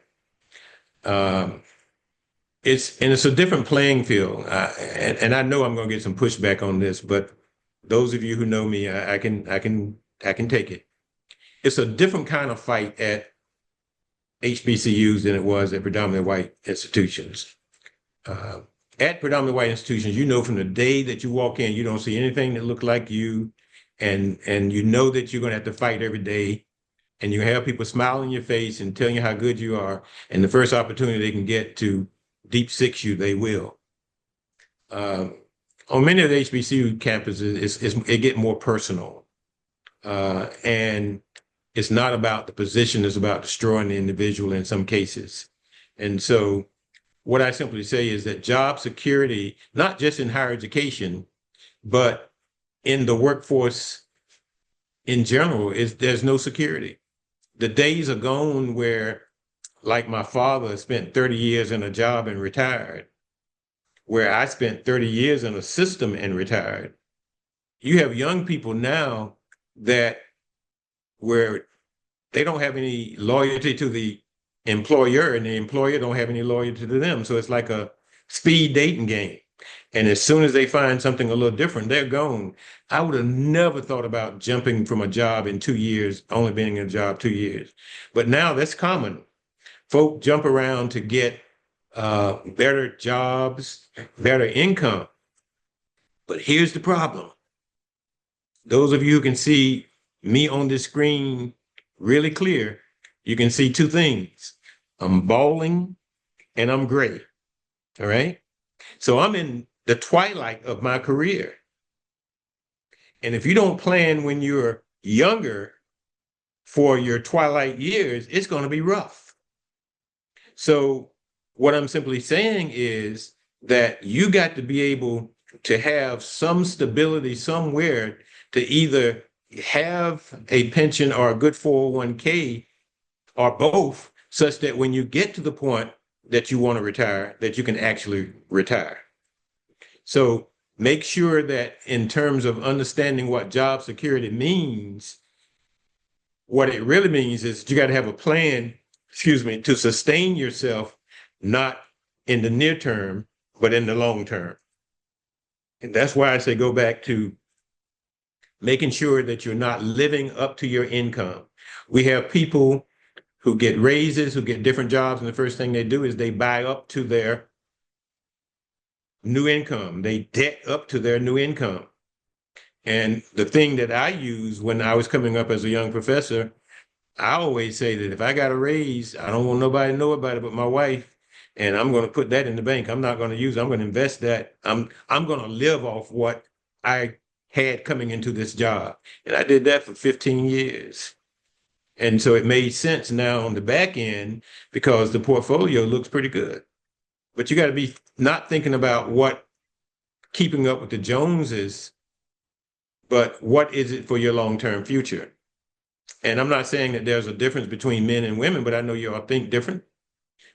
It's a different playing field. And I know I'm going to get some pushback on this, but those of you who know me, I can take it. It's a different kind of fight at HBCUs than it was at predominantly white institutions. At predominantly white institutions, from the day that you walk in, you don't see anything that looks like you, and you know that you're going to have to fight every day, and you have people smiling in your face and telling you how good you are, and the first opportunity they can get to deep six you, they will. On many of the HBCU campuses, it get more personal, and it's not about the position, it's about destroying the individual in some cases. And so what I simply say is that job security, not just in higher education, but in the workforce in general, there's no security. The days are gone where, like my father spent 30 years in a job and retired, where I spent 30 years in a system and retired. You have young people now where they don't have any loyalty to the employer and the employer don't have any loyalty to them. So it's like a speed dating game. And as soon as they find something a little different, they're gone. I would have never thought about jumping from a job in 2 years, only being in a job 2 years. But now that's common. Folk jump around to get better jobs, better income. But here's the problem. Those of you who can see me on this screen really clear, you can see 2 things. I'm balding and I'm gray. All right. So I'm in the twilight of my career. And if you don't plan when you're younger for your twilight years, it's going to be rough. So what I'm simply saying is that you got to be able to have some stability somewhere to either have a pension or a good 401k or both, such that when you get to the point that you want to retire, that you can actually retire. So make sure that in terms of understanding what job security means, what it really means is you got to have a plan, to sustain yourself, not in the near term, but in the long term. And that's why I say go back to making sure that you're not living up to your income. We have people who get raises, who get different jobs, and the first thing they do is they buy up to their new income. They debt up to their new income. And the thing that I use when I was coming up as a young professor, I always say that if I got a raise, I don't want nobody to know about it but my wife. And I'm going to put that in the bank. I'm not going to use it. I'm going to invest that. I'm going to live off what I had coming into this job. And I did that for 15 years. And so it made sense now on the back end because the portfolio looks pretty good. But you got to be not thinking about what keeping up with the Joneses, but what is it for your long-term future? And I'm not saying that there's a difference between men and women, but I know you all think different,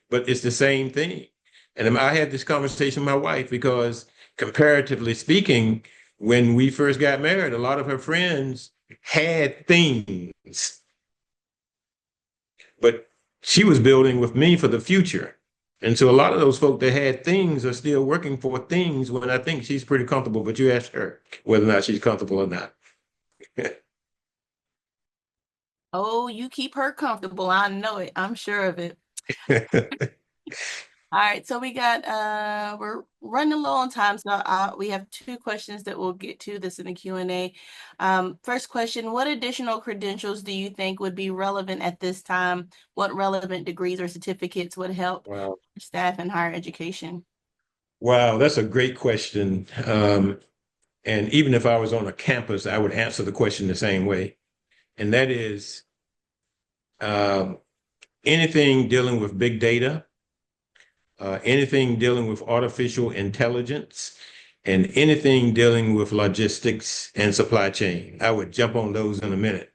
but it's the same thing. And I had this conversation with my wife because comparatively speaking, when we first got married, a lot of her friends had things, but she was building with me for the future. And so a lot of those folk that had things are still working for things when I think she's pretty comfortable, but you ask her whether or not she's comfortable or not. Oh, you keep her comfortable. I know it. I'm sure of it. All right, so we're running low on time, so we have two questions that we'll get to this in the Q&A. First question, what additional credentials do you think would be relevant at this time? What relevant degrees or certificates would help Wow. staff in higher education? Wow, that's a great question. And even if I was on a campus, I would answer the question the same way. And that is um, anything dealing with big data, anything dealing with artificial intelligence, and anything dealing with logistics and supply chain. I would jump on those in a minute.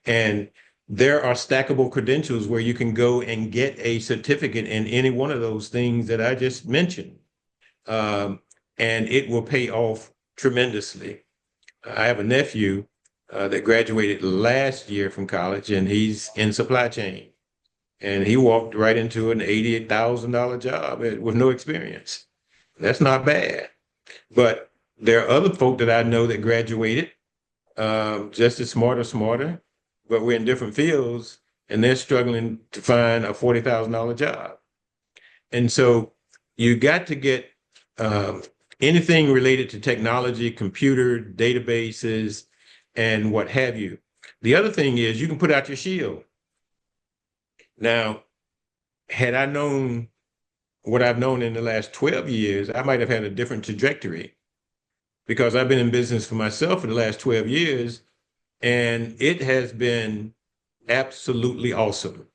And there are stackable credentials where you can go and get a certificate in any one of those things that I just mentioned. Um, and it will pay off tremendously. I have a nephew that graduated last year from college, and he's in supply chain. And he walked right into an $88,000 job with no experience. That's not bad. But there are other folk that I know that graduated just as smart or smarter, but we're in different fields, and they're struggling to find a $40,000 job. And so you got to get um, anything related to technology, computer, databases, and what have you. The other thing is you can put out your shield. Now, had I known what I've known in the last 12 years, I might have had a different trajectory because I've been in business for myself for the last 12 years, and it has been absolutely awesome.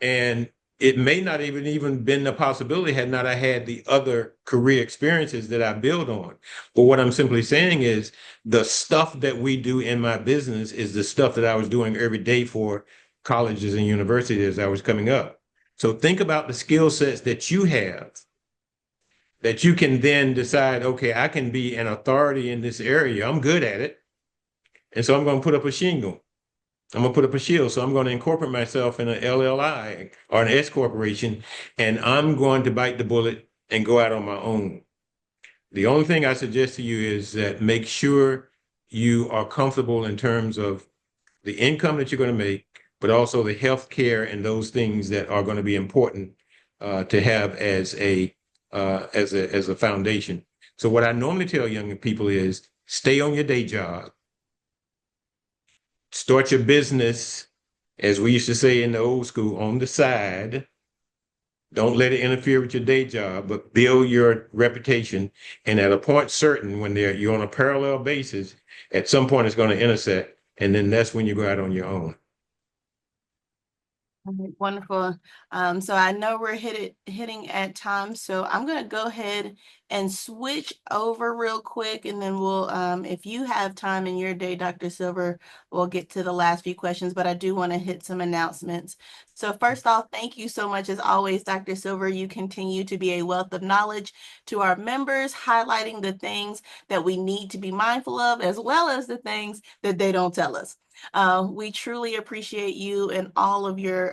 And it may not even been a possibility had not I had the other career experiences that I build on. But what I'm simply saying is the stuff that we do in my business is the stuff that I was doing every day for colleges and universities as I was coming up. So think about the skill sets that you have that you can then decide, okay, I can be an authority in this area. I'm good at it. And so I'm going to put up a shingle. I'm going to put up a shield. So I'm going to incorporate myself in an LLI or an S corporation, and I'm going to bite the bullet and go out on my own. The only thing I suggest to you is that make sure you are comfortable in terms of the income that you're going to make, but also the health care and those things that are going to be important to have as a foundation. So what I normally tell young people is stay on your day job, start your business, as we used to say in the old school, on the side. Don't let it interfere with your day job, but build your reputation. And at a point certain, when you're on a parallel basis, at some point it's going to intersect, and then that's when you go out on your own. Wonderful. So I know we're hitting at time, so I'm going to go ahead and switch over real quick, and then we'll, if you have time in your day, Dr. Silver, we'll get to the last few questions, but I do want to hit some announcements. So first off, thank you so much as always, Dr. Silver. You continue to be a wealth of knowledge to our members, highlighting the things that we need to be mindful of, as well as the things that they don't tell us. We truly appreciate you and all of your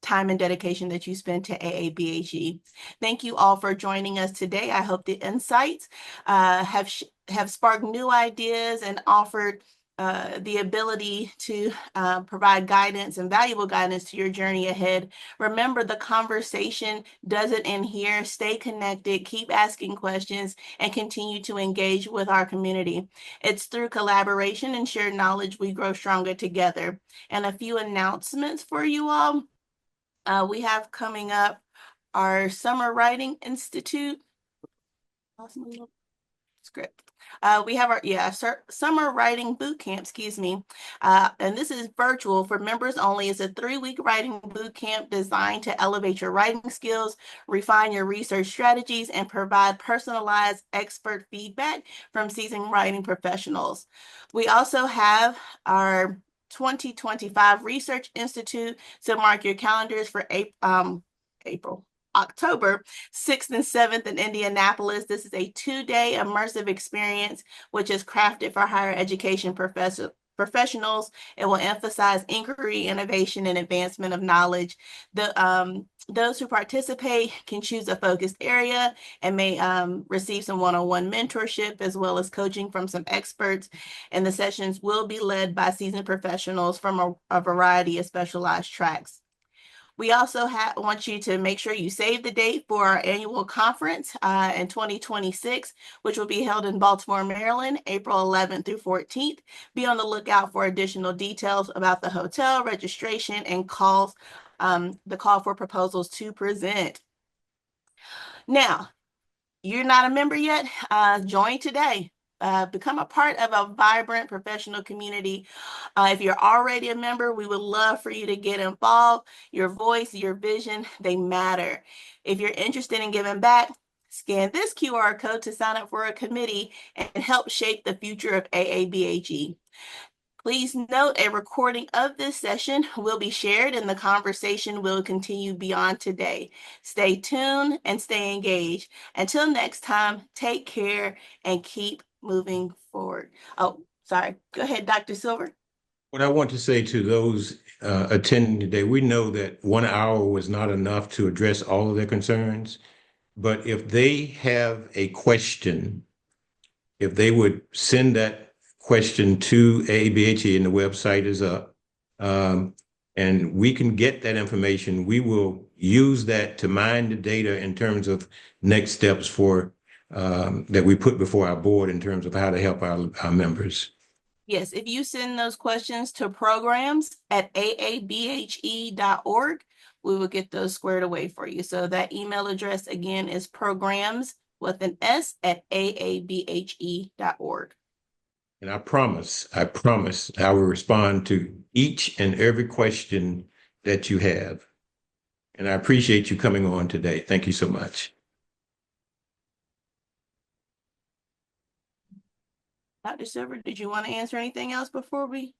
time and dedication that you spend to AABHE. Thank you all for joining us today. I hope the insights have sparked new ideas and offered the ability to provide guidance and valuable guidance to your journey ahead. Remember, the conversation doesn't end here. Stay connected, keep asking questions, and continue to engage with our community. It's through collaboration and shared knowledge we grow stronger together. And a few announcements for you all. We have coming up our Summer Writing Institute. Script. We have our summer writing boot camp, and this is virtual for members only. It's a 3-week writing boot camp designed to elevate your writing skills, refine your research strategies, and provide personalized expert feedback from seasoned writing professionals. We also have our 2025 Research Institute, so mark your calendars for October 6th and 7th in Indianapolis. This is a 2-day immersive experience, which is crafted for higher education professionals. It will emphasize inquiry, innovation, and advancement of knowledge. Those who participate can choose a focused area and may receive some one-on-one mentorship as well as coaching from some experts. And the sessions will be led by seasoned professionals from a variety of specialized tracks. We also want you to make sure you save the date for our annual conference in 2026, which will be held in Baltimore, Maryland, April 11th through 14th. Be on the lookout for additional details about the hotel, registration, and the call for proposals to present. Now, you're not a member yet? Join today. Become a part of a vibrant professional community. If you're already a member, we would love for you to get involved. Your voice, your vision, they matter. If you're interested in giving back, scan this QR code to sign up for a committee and help shape the future of AABHE. Please note a recording of this session will be shared and the conversation will continue beyond today. Stay tuned and stay engaged. Until next time, take care and keep moving forward. Oh, sorry. Go ahead, Dr. Silver. What I want to say to those attending today, we know that 1 hour was not enough to address all of their concerns, but if they have a question, if they would send that question to AABHE, and the website is up, and we can get that information. We will use that to mine the data in terms of next steps for that we put before our board in terms of how to help our members. Yes, if you send those questions to programs@aabhe.org, we will get those squared away for you. So that email address again is programs with an S at aabhe.org. And I promise, I will respond to each and every question that you have. And I appreciate you coming on today. Thank you so much. Dr. Silver, did you want to answer anything else before we?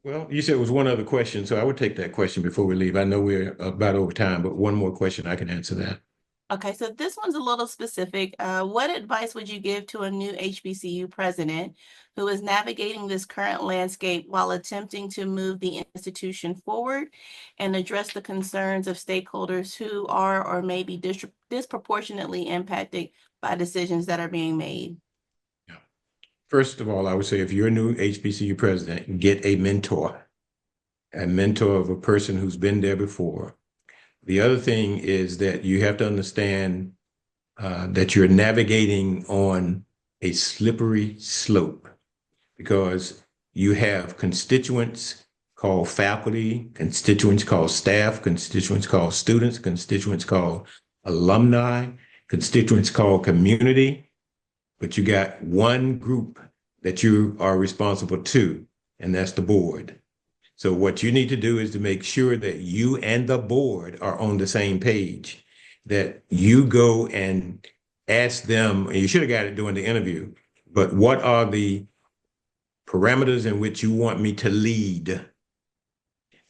Well, you said it was one other question, so I would take that question before we leave. I know we're about over time, but one more question, I can answer that. Okay, so this one's a little specific. What advice would you give to a new HBCU president who is navigating this current landscape while attempting to move the institution forward and address the concerns of stakeholders who are or may be disproportionately impacted by decisions that are being made? Yeah. First of all, I would say if you're a new HBCU president, get a mentor of a person who's been there before. The other thing is that you have to understand that you're navigating on a slippery slope because you have constituents called faculty, constituents called staff, constituents called students, constituents called alumni, constituents called community, but you got one group that you are responsible to, and that's the board. So what you need to do is to make sure that you and the board are on the same page, that you go and ask them, and you should have got it during the interview, but what are the parameters in which you want me to lead?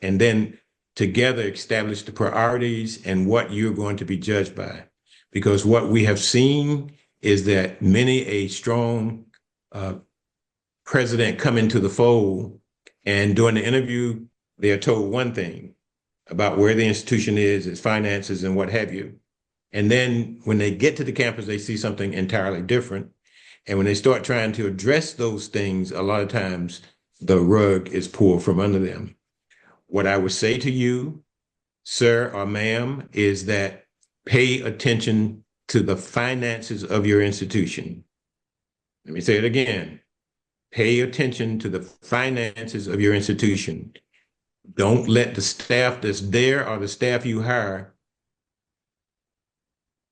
And then together establish the priorities and what you're going to be judged by. Because what we have seen is that many a strong president come into the fold, and during the interview, they are told one thing about where the institution is, its finances, and what have you. And then when they get to the campus, they see something entirely different. And when they start trying to address those things, a lot of times the rug is pulled from under them. What I would say to you, sir or ma'am, is that pay attention to the finances of your institution. Let me say it again. Pay attention to the finances of your institution. Don't let the staff that's there or the staff you hire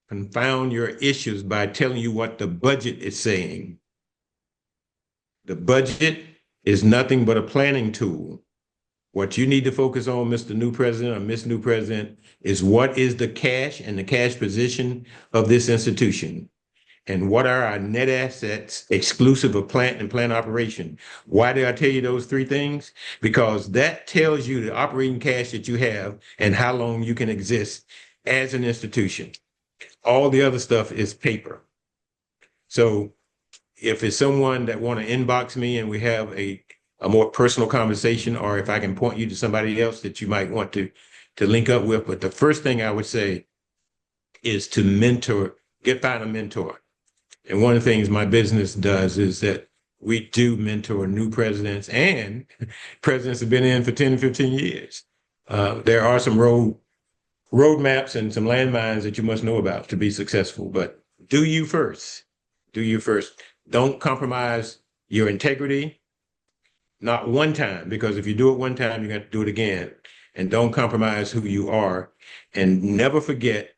confound your issues by telling you what the budget is saying. The budget is nothing but a planning tool. What you need to focus on, Mr. New President or Miss New President, is what is the cash and the cash position of this institution? And what are our net assets exclusive of plant and plant operation? Why did I tell you those three things? Because that tells you the operating cash that you have and how long you can exist as an institution. All the other stuff is paper. So if it's someone that want to inbox me and we have a more personal conversation, or if I can point you to somebody else that you might want to link up with. But the first thing I would say is to find a mentor. And one of the things my business does is that we do mentor new presidents, and presidents have been in for 10 and 15 years. There are some roadmaps and some landmines that you must know about to be successful, but do you first. Do you first. Don't compromise your integrity. Not one time, because if you do it one time, you got to do it again. And don't compromise who you are. And never forget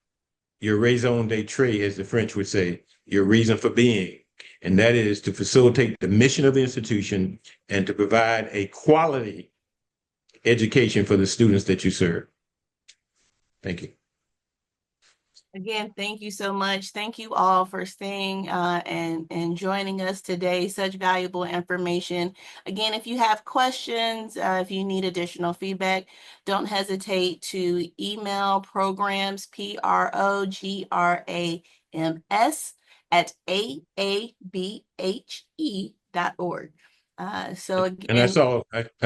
your raison d'etre, as the French would say, your reason for being. And that is to facilitate the mission of the institution and to provide a quality education for the students that you serve. Thank you. Again, thank you so much. Thank you all for staying and joining us today. Such valuable information. Again, if you have questions, if you need additional feedback, don't hesitate to email programs, PROGRAMS at AABHE.org. So again, and I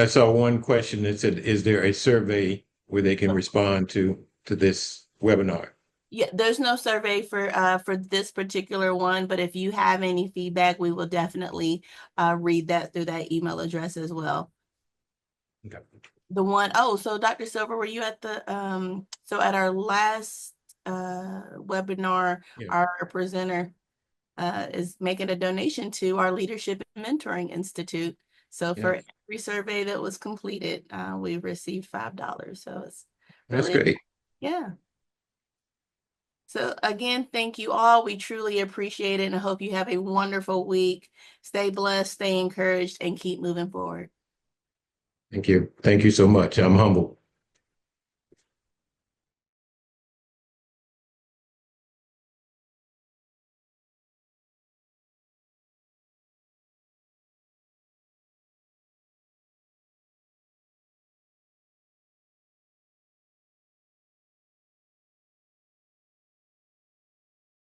saw one question that said, is there a survey where they can respond to this webinar? Yeah, there's no survey for this particular one, but if you have any feedback, we will definitely read that through that email address as well. Okay. So Dr. Silver, were you at the so at our last webinar, yeah, our presenter is making a donation to our Leadership and Mentoring Institute. So for every survey that was completed, we received $5. So it's really, that's great. Yeah. So again, thank you all. We truly appreciate it, and I hope you have a wonderful week. Stay blessed, stay encouraged, and keep moving forward. Thank you. Thank you so much. I'm humbled.